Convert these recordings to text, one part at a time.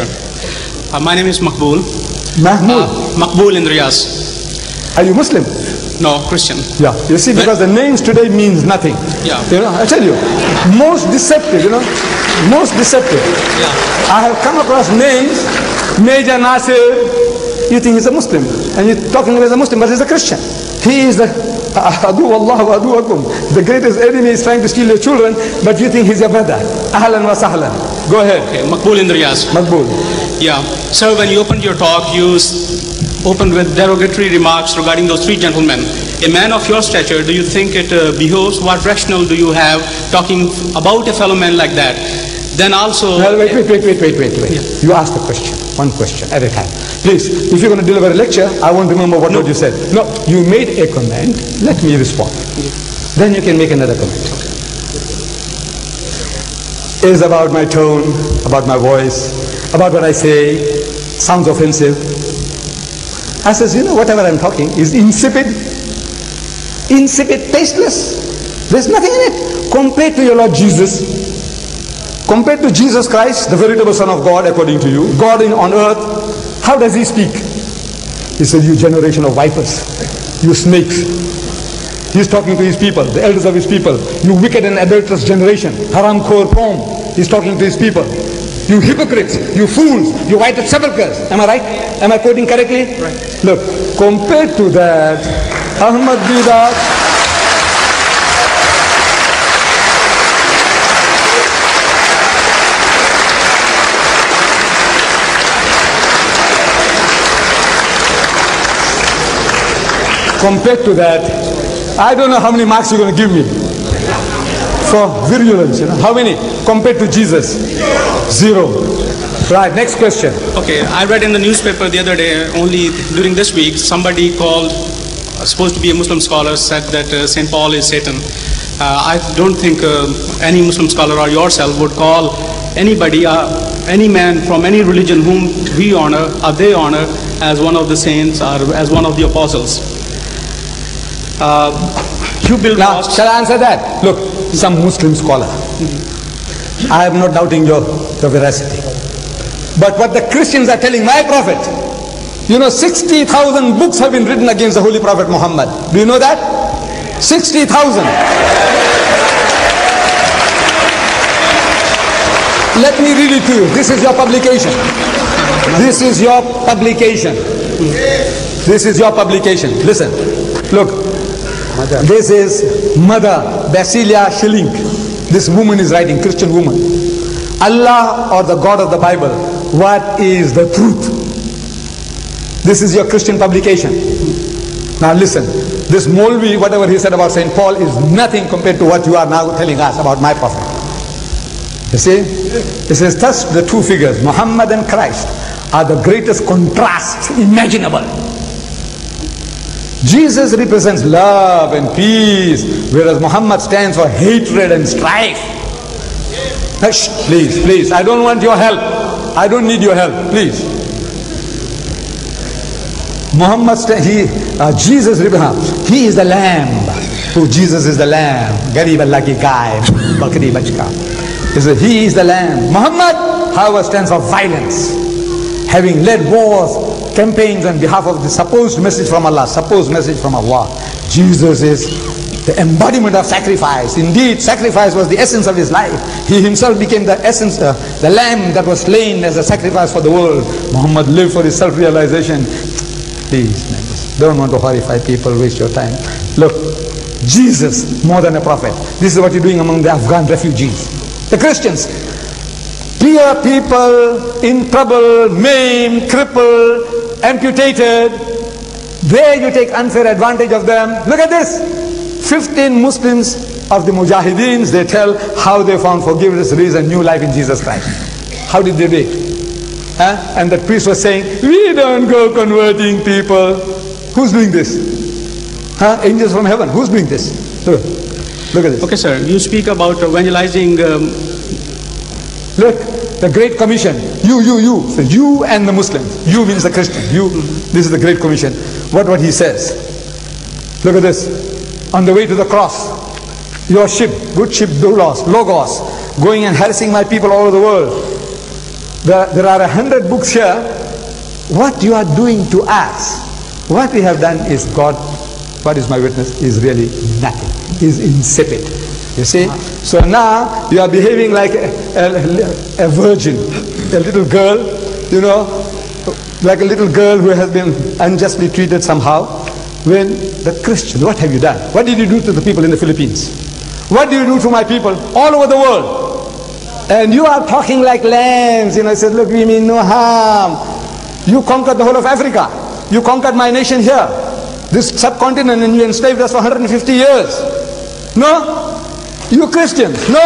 sir. My name is Makbul. Mahmoud. Makbul in Riyaz. Are you Muslim? No, Christian. Yeah. You see, because the names today means nothing. Yeah. You know, I tell you, most deceptive, you know, most deceptive. Yeah. I have come across names, Major Nasir, you think he's a Muslim, and you're talking as a Muslim, but he's a Christian. He is the Adu Allah wa aduakum. The greatest enemy is trying to steal your children, but you think he's your brother. Ahlan wa sahlan. Go ahead. Okay, Makbul in Riyaz. Makbul. Yeah. Sir, when you opened your talk, you opened with derogatory remarks regarding those three gentlemen. A man of your stature, do you think it behoves? What rationale do you have talking about a fellow man like that? Then also... Well, wait. Yeah. You ask the question. One question at a time. Please, if you're going to deliver a lecture, I won't remember what you said. No, you made a comment. Let me respond. Then you can make another comment. It is about my tone, about my voice, about what I say, sounds offensive. I says, you know, whatever I'm talking is insipid, tasteless. There's nothing in it. Compared to your Lord Jesus, compared to Jesus Christ, the veritable Son of God, according to you, God on earth, how does he speak? He said, you generation of vipers, you snakes. He's talking to his people, the elders of his people. You wicked and adulterous generation, haram khor qawm. He's talking to his people. You hypocrites, you fools, you whited sepulchres. Am I right? Am I quoting correctly? Right. Look, compared to that, Ahmad Didat, compared to that, I don't know how many marks you're going to give me for virulence, you know. How many? Compared to Jesus? Zero. Right, next question. Okay, I read in the newspaper the other day, only during this week, somebody called, supposed to be a Muslim scholar, said that St. Paul is Satan. I don't think any Muslim scholar or yourself would call anybody, any man from any religion whom we honor or they honor as one of the saints or as one of the apostles. You build now, mosques. shall I answer that? Look, some Muslim scholar. I am not doubting your veracity. But what the Christians are telling my prophet, you know, 60,000 books have been written against the Holy Prophet Muhammad. Do you know that? 60,000. Let me read it to you. This is your publication. This is your publication. This is your publication. Listen. Look. This is Mother Basilia Schilling. This woman is writing, Christian woman. Allah or the God of the Bible, what is the truth? This is your Christian publication. Now listen, this Molvi, whatever he said about St. Paul is nothing compared to what you are now telling us about my prophet. You see? It says thus the two figures, Muhammad and Christ, are the greatest contrasts imaginable. Jesus represents love and peace, whereas Muhammad stands for hatred and strife. Hush, please, I don't want your help. I don't need your help, please. Jesus represents, he is the lamb. Who Jesus is the lamb. Garib Allah ki gaay, bakri bachka. He is the lamb. Muhammad, however, stands for violence. Having led wars, campaigns on behalf of the supposed message from Allah, Jesus is the embodiment of sacrifice. Indeed, sacrifice was the essence of his life. He himself became the essence, the lamb that was slain as a sacrifice for the world. Muhammad lived for his self-realization. Please, don't want to horrify people, waste your time. Look, Jesus, more than a prophet. This is what you're doing among the Afghan refugees. The Christians, poor people in trouble, maimed, crippled, amputated, there you take unfair advantage of them. Look at this. 15 Muslims of the Mujahideens, they tell how they found forgiveness, reason, new life in Jesus Christ. How did they do it? And that priest was saying, we don't go converting people. Who's doing this? Angels from heaven. Who's doing this? Look at this. Okay, sir. You speak about evangelizing. Look, the Great Commission. You. So you and the Muslims. You means the Christian. You. This is the Great Commission. What he says. Look at this. On the way to the cross, your ship, good ship, Logos, going and harassing my people all over the world. there are 100 books here. What you are doing to us, what we have done is God, what is my witness, is really nothing. Is insipid. You see? So now you are behaving like a virgin, a little girl, you know, like a little girl who has been unjustly treated somehow. When the Christian, what have you done? What did you do to the people in the Philippines? What do you do to my people all over the world? And you are talking like lambs, you know, said, look, we mean no harm. You conquered the whole of Africa. You conquered my nation here, this subcontinent, and you enslaved us for 150 years. No? You Christians, no?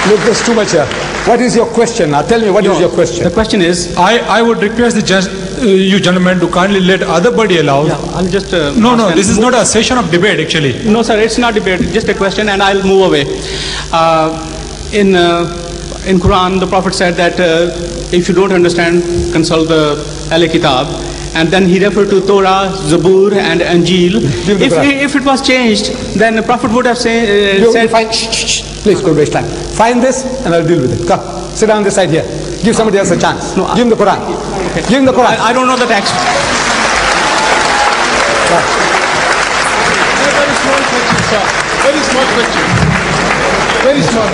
Look, there's too much here. What is your question now? Tell me, what is your question? The question is, I would request you gentlemen to kindly let other body allow. yeah, I'll just... No, this is not a session of debate actually. No, sir, it's not debate, just a question, and I'll move away. In Quran, the Prophet said that if you don't understand, consult the Al-Kitab. And then he referred to Torah, Zabur, and Injil. If it was changed, then the Prophet would have said... Please don't waste time. Find this and I'll deal with it. Come, sit down this side here. Give somebody else a chance. No, give him the Quran. Okay. Give him the Quran. I don't know the text. Very small question, sir. Very small question. Very small.